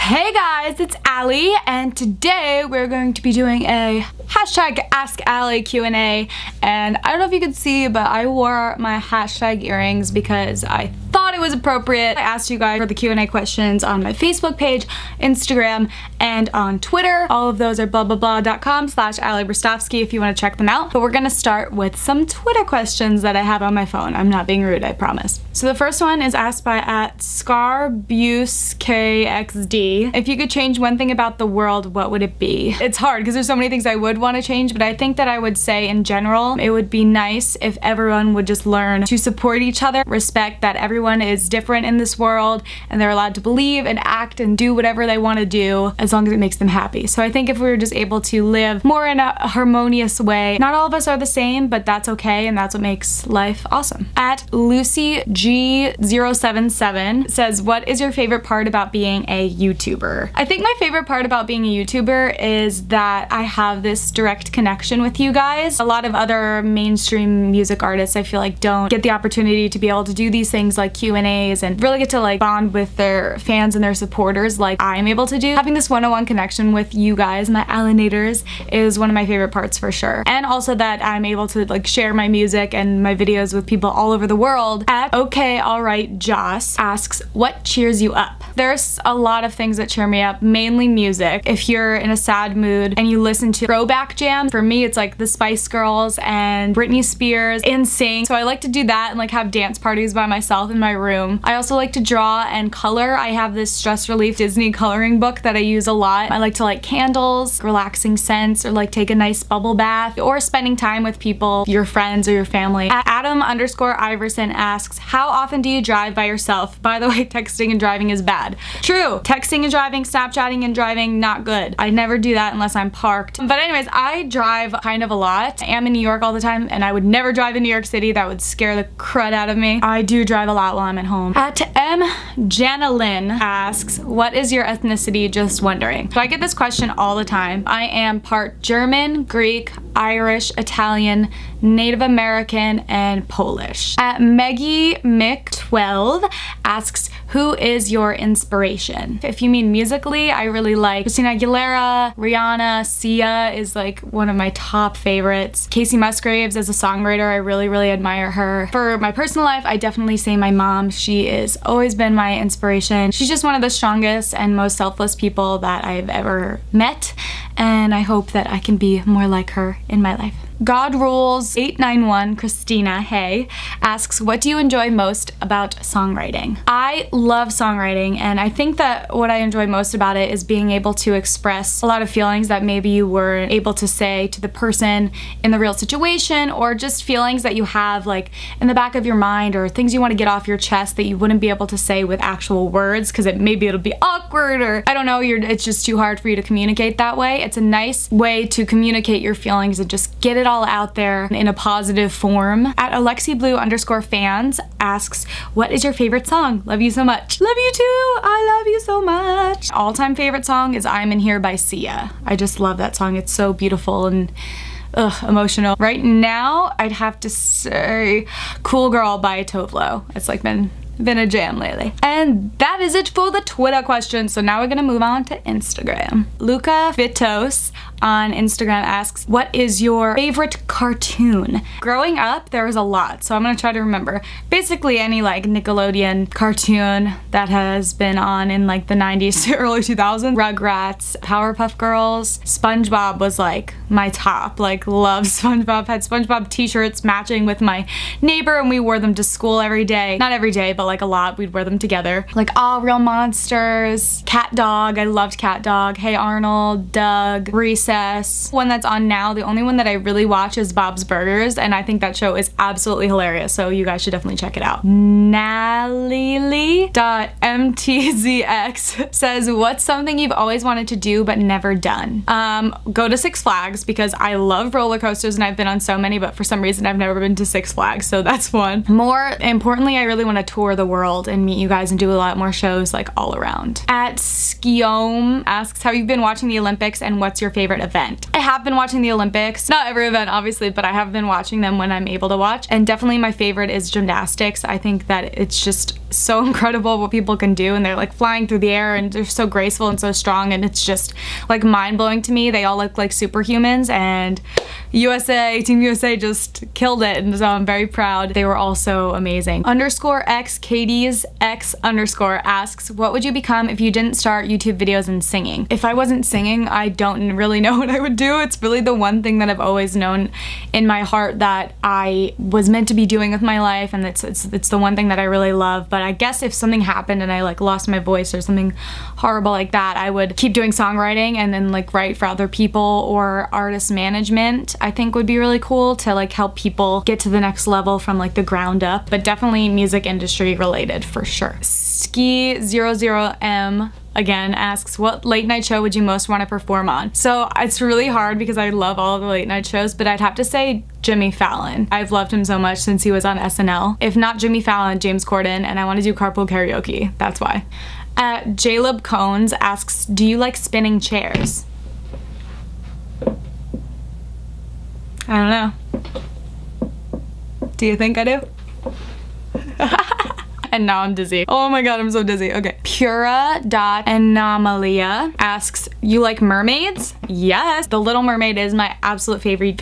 Hey guys, it's Ali, and today we're going to be doing a hashtag AskAli Q&A, and I don't know if you can see, but I wore my hashtag earrings because I thought it was appropriate. I asked you guys for the Q&A questions on my Facebook page, Instagram, and on Twitter. All of those are blah.com/Ali Brustofski if you want to check them out. But we're gonna start with some Twitter questions that I have on my phone. I'm not being rude, I promise. So the first one is asked by @ScarbuseKXD. If you could change one thing about the world, what would it be? It's hard because there's so many things I would want to change, but I think that I would say in general, it would be nice if everyone would just learn to support each other, respect that everyone is different in this world and they're allowed to believe and act and do whatever they want to do as long as it makes them happy. So I think if we were just able to live more in a harmonious way, not all of us are the same, but that's okay and that's what makes life awesome. @LucyG077 says, what is your favorite part about being a YouTuber? I think my favorite part about being a YouTuber is that I have this direct connection with you guys. A lot of other mainstream music artists I feel like don't get the opportunity to be able to do these things like Q&As and really get to like bond with their fans and their supporters like I'm able to do. Having this one-on-one connection with you guys, my Alinators, is one of my favorite parts for sure. And also that I'm able to like share my music and my videos with people all over the world. @OkAlrightJoss asks, what cheers you up? There's a lot of things that cheer me up, mainly music. If you're in a sad mood and you listen to throwback jams, for me it's like the Spice Girls and Britney Spears, NSYNC. So I like to do that and like have dance parties by myself in my room. I also like to draw and color. I have this stress relief Disney coloring book that I use a lot. I like to light candles, relaxing scents, or like take a nice bubble bath, or spending time with people, your friends or your family. @Adam_Iverson asks, how often do you drive by yourself? By the way, texting and driving is bad. True, texting and driving, Snapchatting and driving, not good. I never do that unless I'm parked. But anyways, I drive kind of a lot. I am in New York all the time and I would never drive in New York City. That would scare the crud out of me. I do drive a lot while I'm at home. @MJanalyn asks, what is your ethnicity? Just wondering. So I get this question all the time. I am part German, Greek, Irish, Italian, Native American, and Polish. @MeggyMick12 asks, who is your inspiration? If you mean musically, I really like Christina Aguilera, Rihanna, Sia is like one of my top favorites. Casey Musgraves as a songwriter, I really admire her. For my personal life, I definitely say my mom. She has always been my inspiration. She's just one of the strongest and most selfless people that I've ever met, and I hope that I can be more like her in my life. God Rules 891 Christina, hey, asks, what do you enjoy most about songwriting? I love songwriting, and I think that what I enjoy most about it is being able to express a lot of feelings that maybe you weren't able to say to the person in the real situation, or just feelings that you have like in the back of your mind, or things you want to get off your chest that you wouldn't be able to say with actual words because maybe it'll be awkward, or I don't know, it's just too hard for you to communicate that way. It's a nice way to communicate your feelings and just get it all out there in a positive form. @AlexiBlue_fans asks, what is your favorite song? Love you so much. Love you too. I love you so much. All-time favorite song is I'm in Here by Sia. I just love that song. It's so beautiful and emotional. Right now, I'd have to say Cool Girl by Tovlo. It's like been a jam lately. And that is it for the Twitter questions. So now we're gonna move on to Instagram. Luca Vitos on Instagram asks, what is your favorite cartoon? Growing up, there was a lot, so I'm gonna try to remember. Basically any like Nickelodeon cartoon that has been on in like the 90s to early 2000s. Rugrats, Powerpuff Girls, SpongeBob was like my top, like love SpongeBob. Had SpongeBob t-shirts matching with my neighbor and we wore them to school every day. Not every day, but like a lot, we'd wear them together. Like All Real Monsters, Cat Dog, I loved Cat Dog, Hey Arnold, Doug, Recess. One that's on now, the only one that I really watch is Bob's Burgers, and I think that show is absolutely hilarious, so you guys should definitely check it out. Nalili.mtzx says, what's something you've always wanted to do but never done? Go to Six Flags because I love roller coasters and I've been on so many, but for some reason I've never been to Six Flags, so that's one. More importantly, I really want to tour the world and meet you guys and do a lot more shows like all around. @Skiome asks, have you been watching the Olympics and what's your favorite event? I have been watching the Olympics. Not every event, obviously, but I have been watching them when I'm able to watch. And definitely my favorite is gymnastics. I think that it's just so incredible what people can do, and they're like flying through the air and they're so graceful and so strong, and it's just like mind-blowing to me. They all look like superhumans, and Team USA just killed it, and so I'm very proud. They were all so amazing. _X Katie's X _ asks, what would you become if you didn't start YouTube videos and singing? If I wasn't singing, I don't really know what I would do. It's really the one thing that I've always known in my heart that I was meant to be doing with my life, and it's the one thing that I really love. But I guess if something happened and I like lost my voice or something horrible like that, I would keep doing songwriting and then like write for other people, or artist management I think would be really cool to like help people get to the next level from like the ground up. But definitely music industry related for sure. Ski00M again asks, what late night show would you most want to perform on? So it's really hard because I love all of the late night shows, but I'd have to say Jimmy Fallon. I've loved him so much since he was on SNL. If not Jimmy Fallon, James Corden, and I want to do carpool karaoke. That's why. Jaleb Cones asks, do you like spinning chairs? I don't know. Do you think I do? And now I'm dizzy. Oh my god, I'm so dizzy. Okay. Pura.anomalia asks, you like mermaids? Yes. The Little Mermaid is my absolute favorite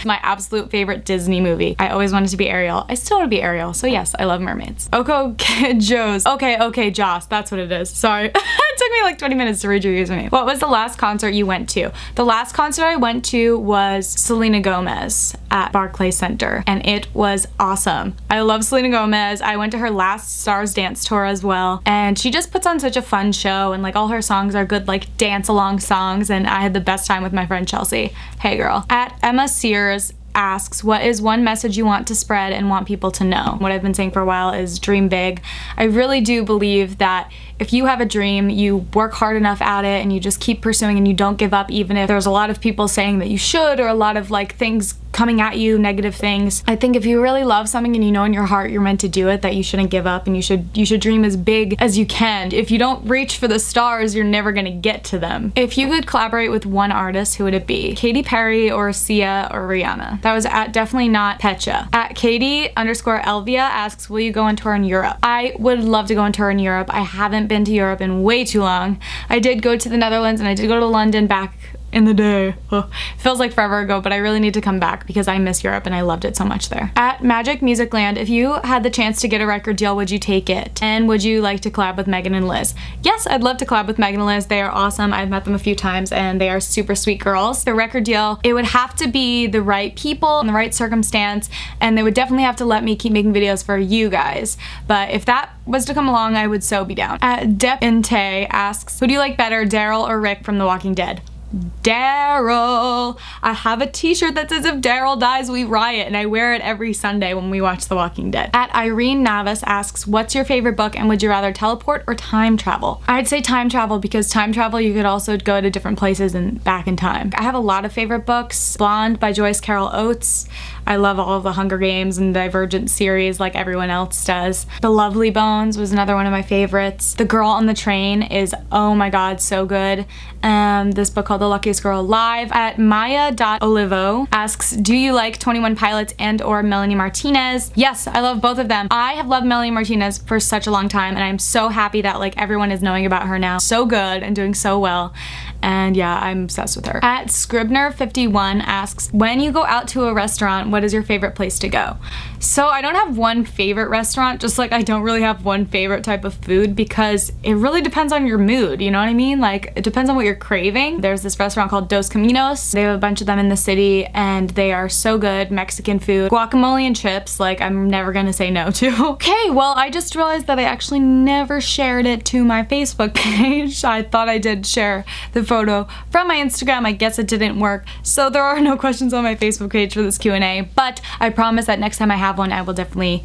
my absolute favorite Disney movie. I always wanted to be Ariel. I still want to be Ariel, so yes, I love mermaids. Okay, Joes. Okay, Joss, that's what it is. Sorry. It took me like 20 minutes to read your username. What was the last concert you went to? The last concert I went to was Selena Gomez at Barclays Center, and it was awesome. I love Selena Gomez. I went to her last Stars Dance tour as well, and she just puts on such a fun show, and like all her songs are good like dance along songs, and I had the best time with my friend Chelsea. Hey girl. At Emma Sears asks, what is one message you want to spread and want people to know? What I've been saying for a while is dream big. I really do believe that if you have a dream, you work hard enough at it and you just keep pursuing and you don't give up, even if there's a lot of people saying that you should, or a lot of like things coming at you, negative things. I think if you really love something and you know in your heart you're meant to do it, that you shouldn't give up, and you should dream as big as you can. If you don't reach for the stars, you're never gonna get to them. If you could collaborate with one artist, who would it be? Katy Perry or Sia or Rihanna? That was at definitely not Pecha. At Katie_Elvia asks, will you go on tour in Europe? I would love to go on tour in Europe. I haven't been to Europe in way too long. I did go to the Netherlands and I did go to London back in the day. Oh, feels like forever ago, but I really need to come back because I miss Europe and I loved it so much there. At Magic Music Land, if you had the chance to get a record deal, would you take it? And would you like to collab with Megan and Liz? Yes, I'd love to collab with Megan and Liz. They are awesome. I've met them a few times and they are super sweet girls. The record deal, it would have to be the right people and the right circumstance, and they would definitely have to let me keep making videos for you guys. But if that was to come along, I would so be down. At Dep Inte asks, who do you like better, Daryl or Rick from The Walking Dead? Daryl. I have a t-shirt that says if Daryl dies we riot, and I wear it every Sunday when we watch The Walking Dead. At Irene Navas asks, what's your favorite book and would you rather teleport or time travel? I'd say time travel, because time travel you could also go to different places and back in time. I have a lot of favorite books. Blonde by Joyce Carol Oates. I love all of the Hunger Games and Divergent series like everyone else does. The Lovely Bones was another one of my favorites. The Girl on the Train is, oh my god, so good. This book called The Luckiest Girl Alive. At Maya.Olivo asks, do you like 21 Pilots and or Melanie Martinez? Yes, I love both of them. I have loved Melanie Martinez for such a long time, and I'm so happy that like everyone is knowing about her now. So good and doing so well. And yeah, I'm obsessed with her. At Scribner51 asks, when you go out to a restaurant, what is your favorite place to go? So I don't have one favorite restaurant, just like I don't really have one favorite type of food, because it really depends on your mood, you know what I mean? Like it depends on what you're craving. There's this restaurant called Dos Caminos. They have a bunch of them in the city and they are so good. Mexican food, guacamole and chips, like I'm never gonna say no to. Okay, well I just realized that I actually never shared it to my Facebook page. I thought I did share the photo from my Instagram. I guess it didn't work, so there are no questions on my Facebook page for this Q&A, but I promise that next time I have one, I will definitely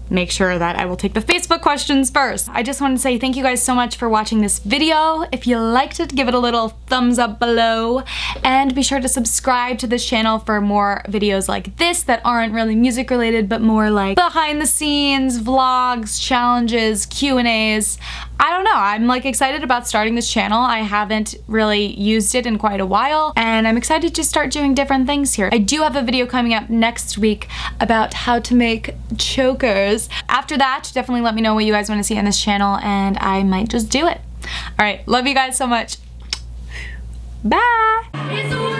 make sure that I will take the Facebook questions first. I just want to say thank you guys so much for watching this video. If you liked it, give it a little thumbs up below, and be sure to subscribe to this channel for more videos like this that aren't really music related, but more like behind the scenes, vlogs, challenges, Q&As. I don't know, I'm like excited about starting this channel. I haven't really used it in quite a while, and I'm excited to start doing different things here. I do have a video coming up next week about how to make chokers. After that, definitely let me know what you guys want to see on this channel, and I might just do it. Alright, love you guys so much. Bye!